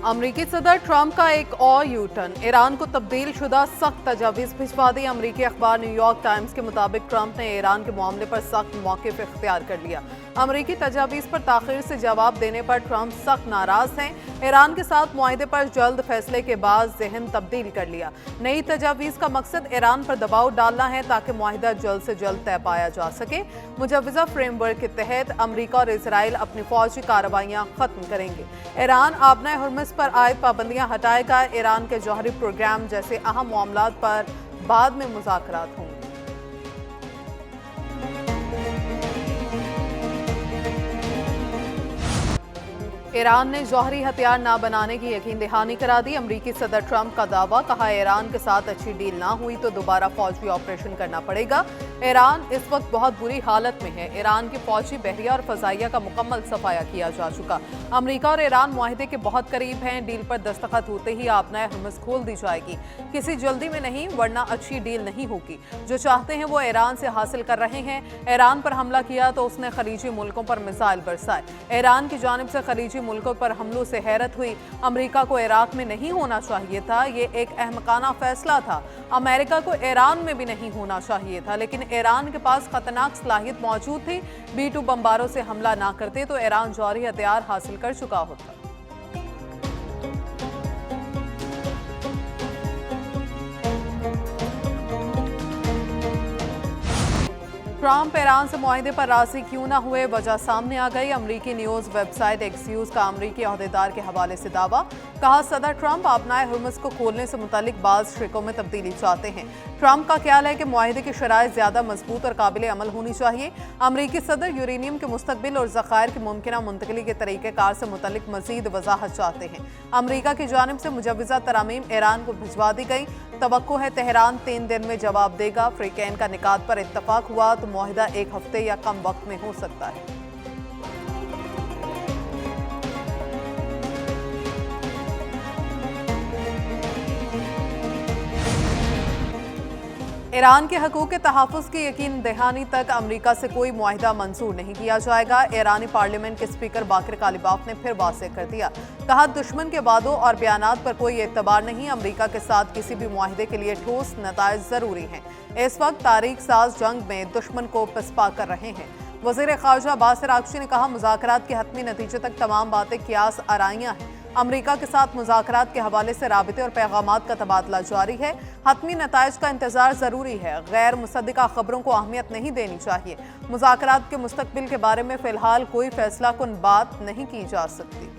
अमरीकी सदर ट्रंप का एक और यू टर्न, ईरान को तब्दील शुदा सख्त तजावीज़ भिजवा दी। अमरीकी अखबार न्यूयॉर्क टाइम्स के मुताबिक ट्रंप ने ईरान के मामले पर सख्त मौक़िफ़ इख्तियार कर लिया। अमरीकी तजावीज़ पर ताख़ीर से जवाब देने पर ट्रंप सख्त नाराज़ हैं। ईरान के साथ मुआहदे पर जल्द फैसले के बाद ज़हन तब्दील कर लिया। नई तजावीज़ का मकसद ईरान पर दबाव डालना है ताकि मुआहदा जल्द से जल्द तय पाया जा सके। मुजव्वज़ा फ्रेमवर्क के तहत अमरीका और इसराइल अपनी फ़ौजी कार्रवाइयाँ ख़त्म करेंगे। ईरान आबना हुर्मुज़ पर आयद पाबंदियाँ हटाएगा। ईरान के जौहरी प्रोग्राम जैसे अहम मामलात पर बाद में मुज़ाकरात होंगे। ईरान ने जौहरी हथियार ना बनाने की यकीन दहानी करा दी। अमरीकी सदर ट्रंप का दावा, कहा ईरान के साथ अच्छी डील ना हुई तो दोबारा फौजी ऑपरेशन करना पड़ेगा। ईरान इस वक्त बहुत बुरी हालत में है। ईरान की फौजी, बहरिया और फजाइया का मुकम्मल सफाया किया जा चुका। अमरीका और ईरान मुआहदे के बहुत करीब हैं। डील पर दस्तखत होते ही आबना हुर्मुज़ खोल दी जाएगी। किसी जल्दी में नहीं, वरना अच्छी डील नहीं होगी। जो चाहते हैं वो ईरान से हासिल कर रहे हैं। ईरान पर हमला किया तो उसने खलीजी मुल्कों पर मिसाइल बरसाए। ईरान की जानिब से खलीजी मुल्कों पर हमलों से हैरत हुई। अमेरिका को इराक में नहीं होना चाहिए था, ये एक अहमकाना फैसला था। अमेरिका को ईरान में भी नहीं होना चाहिए था, लेकिन ईरान के पास खतरनाक सलाहियत मौजूद थी। B-2 बमबारों से हमला ना करते तो ईरान जौहरी हथियार हासिल कर चुका होता। ट्रंप ईरान से मुआहदे पर राजी क्यों ना हुए, वजह सामने आ गई। अमरीकी न्यूज़ वेबसाइट एक्सियोस का अमरीकी अहदेदार के हवाले से दावा, कहा सदर ट्रंप आबना हुर्मुज़ को खोलने से मुतालिक बाज़ शर्तों में तब्दीली चाहते हैं। ट्रंप का ख्याल है कि मुआहदे की शराइत ज़्यादा मजबूत और काबिल अमल होनी चाहिए। अमरीकी सदर यूरेनियम के मुस्तकबिल और ज़खायर की मुमकिना मुंतकली के तरीक़ेकार से मुतालिक मज़ीद वजाहत चाहते हैं। अमरीका की जानिब से मुजव्वज़ा तरामीम ईरान को भिजवा दी गई। तवक्को है तेहरान 3 दिन में जवाब देगा। फ्रीकैन का निकात पर इत्तफाक हुआ तो मुआहदा 1 हफ्ते या कम वक्त में हो सकता है। ईरान के हकूक़ के तहफ़्फ़ुज़ की यकीन दहानी तक अमरीका से कोई मुआहिदा मंजूर नहीं किया जाएगा। ईरानी पार्लियामेंट के स्पीकर बाकिर कालिबाफ ने फिर वाज़ेह कर दिया, कहा दुश्मन के वादों और बयानात पर कोई एतबार नहीं। अमरीका के साथ किसी भी मुआहिदे के लिए ठोस नताइज ज़रूरी हैं। इस वक्त तारीख साज जंग में दुश्मन को पसपा कर रहे हैं। वज़ीर ख़ारजा अब्बास अराग़ची ने कहा, मुज़ाकरात के हतमी नतीजे तक तमाम बातें क़ियास आराइयाँ हैं। अमरीका के साथ मुज़ाकरात के हवाले से राबिते और पैगामात का तबादला जारी है। हतमी नताइज का इंतज़ार ज़रूरी है। गैर मुसद्दिक़ा ख़बरों को अहमियत नहीं देनी चाहिए। मुज़ाकरात के मुस्तक़बिल के बारे में फ़िलहाल कोई फ़ैसला कुन बात नहीं की जा सकती।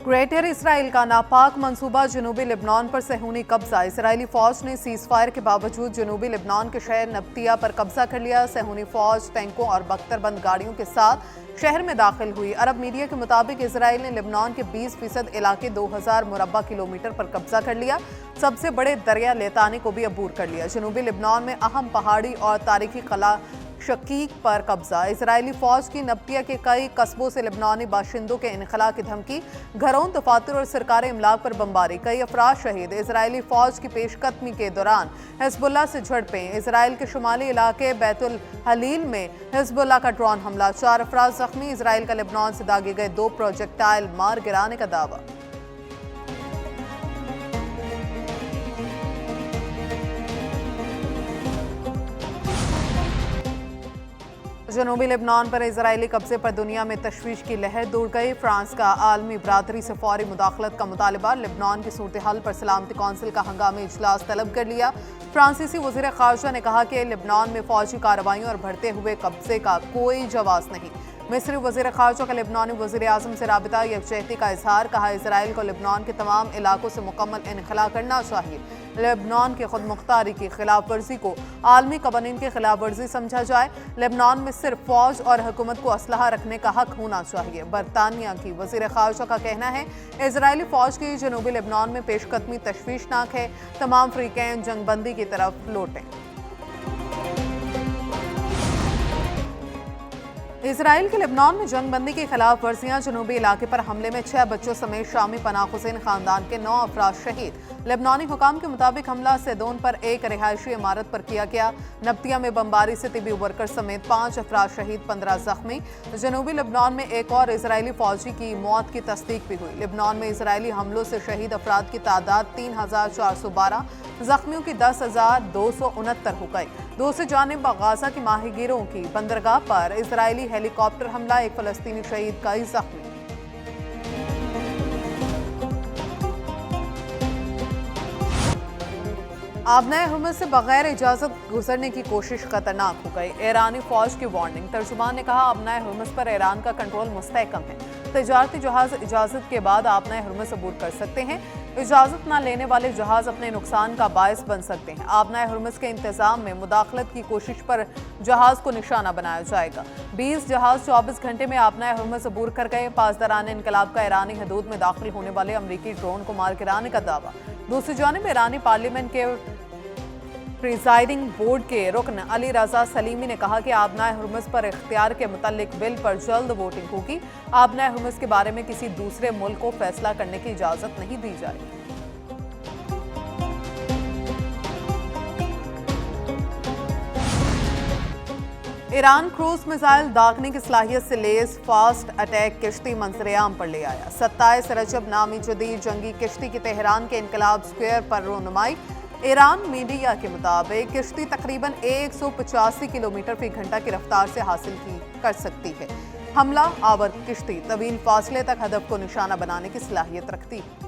ग्रेटर इसराइल का नापाक मंसूबा, जनूबी लेबनान पर सहूनी कब्जा। इसराइली फ़ौज ने सीज़ फायर के बावजूद जनूबी लेबनान के शहर नबतिया पर कब्जा कर लिया। सहूनी फ़ौज टैंकों और बख्तरबंद गाड़ियों के साथ शहर में दाखिल हुई। अरब मीडिया के मुताबिक इसराइल ने लेबनान के 20% इलाके 2000 मुरब्बा किलोमीटर पर कब्जा कर लिया। सबसे बड़े दरिया लेतानी को भी अबूर कर लिया। जनूबी लेबनान में अहम पहाड़ी और तारीखी कला शकीक पर कब्जा। इजरायली फ़ौज की नबतिया के कई कस्बों से लेबनानी बाशिंदों के इनखला की धमकी, घरों, दफातर और सरकारी इमलाक पर बमबारी, कई अफराद शहीद। इजरायली फ़ौज की पेशकदमी के दौरान हिजबुल्लाह से झड़पें। इसराइल के शुमाली इलाके बैतुल हलील में हिजबुल्लाह का ड्रोन हमला, 4 अफराद जख्मी। इसराइल का लेबनान से दागे गए 2 प्रोजेक्टाइल मार गिराने का दावा। जनूबी लेबनान पर इजरायली कब्जे पर दुनिया में तशवीश की लहर दौड़ गई। फ्रांस का आलमी बरादरी से फौरी मुदाखलत का मुतालबा। लेबनान की सूरत हाल पर सलामती कौंसिल का हंगामी इजलास तलब कर लिया। फ्रांसीसी वज़ीर ख़ारजा ने कहा कि लेबनान में फ़ौजी कार्रवाइयों और बढ़ते हुए कब्जे का कोई जवाब नहीं। मिस्री वज़ीर ख़ारजा का लेबनानी वज़ीर आज़म से राबिता यकजहती का इजहार, कहा इसराइल को लेबनान के तमाम इलाकों से मुकम्मल इनखला करना चाहिए। लेबनान की खुद मुख्तारी की खिलाफ वर्जी को आलमी कवानीन की खिलाफ वर्जी समझा जाए। लेबनान में सिर्फ फ़ौज और हुकूमत को असलहा रखने का हक होना चाहिए। बरतानिया की वज़ीर ख़ारजा का कहना है, इजरायली फ़ौज की जनूबी लेबनान में पेशकदमी तशवीशनाक है। तमाम फ़रीक़ैन जंगबंदी की तरफ लौटें। इसराइल के लेबनान में जंग बंदी की खिलाफ वर्जियां, जनूबी इलाके पर हमले में 6 बच्चों समेत शामी पनाह हुसैन खानदान के 9 अफराद शहीद। लेबनानी हुकाम के मुताबिक हमला सेदोन पर एक रिहायशी इमारत पर किया गया। नब्तिया में बमबारी से तिबी वर्कर समेत 5 अफराद शहीद, 15 जख्मी। जनूबी लेबनान में एक और इजरायली फौजी की मौत की तस्दीक भी हुई। लेबनान में इजरायली हमलों से शहीद अफराद की तादाद 3,412, जख्मियों की 10,269 हो गई। दूसरी जानिब गाजा की माहीगीरों की बंदरगाह पर इजरायली हेलीकॉप्टर हमला, एक फलस्तीनी शहीद, कई जख्मी। आबनाए हुर्मुज़ से बगैर इजाज़त गुजरने की कोशिश खतरनाक हो गई। ईरानी फौज की वार्निंग। तर्जुमान ने कहा, आबनाए हुर्मुज़ पर ईरान का कंट्रोल मुस्तहकम है। तिजारती जहाज इजाज़त के बाद आबनाए हुर्मुज़ अबूर कर सकते हैं। इजाज़त न लेने वाले जहाज अपने नुकसान का बायस बन सकते हैं। आबनाए हुर्मुज़ के इंतजाम में मुदाखलत की कोशिश पर जहाज को निशाना बनाया जाएगा। 20 जहाज 24 घंटे में आबनाए हुर्मुज़ अबूर कर गए। पासदारान इनकलाब का ईरानी हदूद में दाखिल होने वाले अमरीकी ड्रोन को मार गिराने का दावा। दूसरी जानिब ईरानी पार्लियामेंट के प्रिजाइडिंग बोर्ड के रुकन अली रजा सलीमी ने कहा कि आबनाए हुर्मुज़ पर इख्तियार के मुतालिक बिल पर जल्द वोटिंग होगी। आबनाए हुर्मुज़ के बारे में किसी दूसरे मुल्क को फैसला करने की इजाज़त नहीं दी जाएगी। ईरान क्रूज मिसाइल दागने की सलाहियत से लेस फास्ट अटैक किश्ती मंजरेआम पर ले आया। 27 रजब नामी जदीद जंगी किश्ती की तेहरान के इनकलाब स्क्वायर पर रोनुमाई। ईरान मीडिया के मुताबिक किश्ती तकरीबन 185 किलोमीटर फी घंटा की रफ्तार से हासिल कर सकती है। हमला आवर किश्ती तवील फासले तक हदफ को निशाना बनाने की सलाहियत रखती है।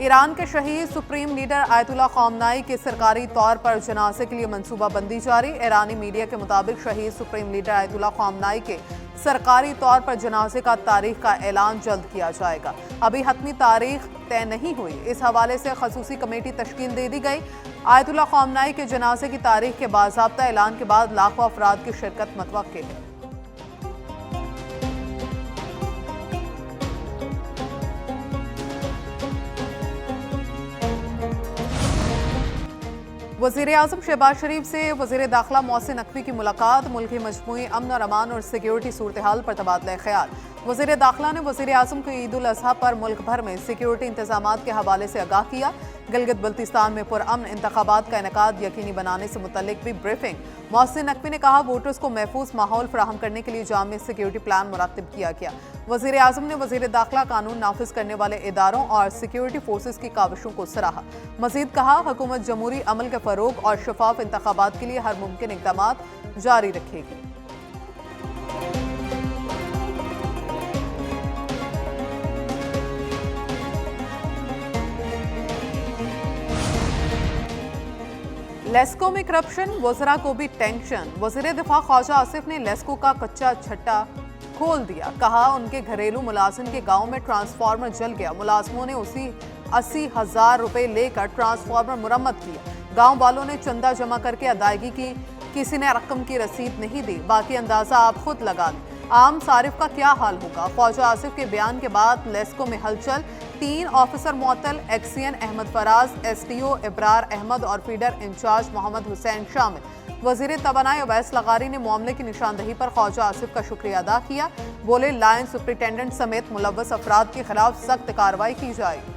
ईरान के शहीद सुप्रीम लीडर आयतुल्लाह ख़ामनाई के सरकारी तौर पर जनाजे के लिए मनसूबा बंदी जारी। ईरानी मीडिया के मुताबिक शहीद सुप्रीम लीडर आयतुल्लाह ख़ामनाई के सरकारी तौर पर जनाजे का तारीख का ऐलान जल्द किया जाएगा। अभी हतमी तारीख तय नहीं हुई। इस हवाले से खसूसी कमेटी तश्कील दे दी गई। आयतुल्लाह ख़ामनाई के जनाजे की तारीख के बाज़ाब्ता ऐलान के बाद लाखों अफराद की शिरकत मुतवक्किल है। वज़ीर-ए-आज़म शहबाज शरीफ से वज़ीर दाखिला मोहसिन नकवी की मुलाकात। मुल्की मजमूई अमन और अमान और सिक्योरिटी सूरत हाल पर तबादला ख्याल। वज़ीर दाखिला ने वज़ीर-ए-आज़म को ईद उल अज़हा पर मुल्क भर में सिक्योरिटी इंतजामात के हवाले से आगाह किया। गिलगित बल्तिस्तान में पुरअमन इंतखाबात का इनेकाद यकीनी बनाने से मुतल्लिक भी ब्रीफिंग। मोहसिन नकवी ने कहा, वोटर्स को महफूज माहौल फराहम करने के लिए जामी सिक्योरिटी प्लान मुरतब किया गया। वज़ीर-ए-आज़म ने वज़ीर दाखिला कानून नाफिज करने वाले इदारों और सिक्योरिटी फोर्सेस की काविशों को सराहा। मज़ीद कहा, हुकूमत जमहूरी अमल के फ़रोग और शफाफ इंतखाबात के लिए हर मुमकिन इक़दामात जारी रखेगी। लेस्को में करप्शन, वज़रा को भी टेंशन। वज़ीर दिफा ख्वाजा आसिफ ने लेस्को का कच्चा छट्टा खोल दिया। कहा, उनके घरेलू मुलाजिम के गांव में ट्रांसफार्मर जल गया। मुलाजिमों ने उसी 80,000 रुपए लेकर ट्रांसफार्मर मुरम्मत किया। गांव वालों ने चंदा जमा करके अदायगी की। किसी ने रकम की रसीद नहीं दी। बाकी अंदाजा आप खुद लगा लें। आम सारिफ का क्या हाल होगा। ख्वाजा आसिफ के बयान के बाद लेस्को में हलचल। 3 ऑफिसर मुअत्तल, एक्सीएन अहमद फराज, एसटीओ इब्रार अहमद और फीडर इंचार्ज मोहम्मद हुसैन शामिल। वज़ीर तवानाई अवैस लगारी ने मामले की निशानदही पर ख्वाजा आसिफ का शुक्रिया अदा किया। बोले, लाइन सुप्रिंटेंडेंट समेत मुलव्वस अफराद के खिलाफ सख्त कार्रवाई की जाएगी।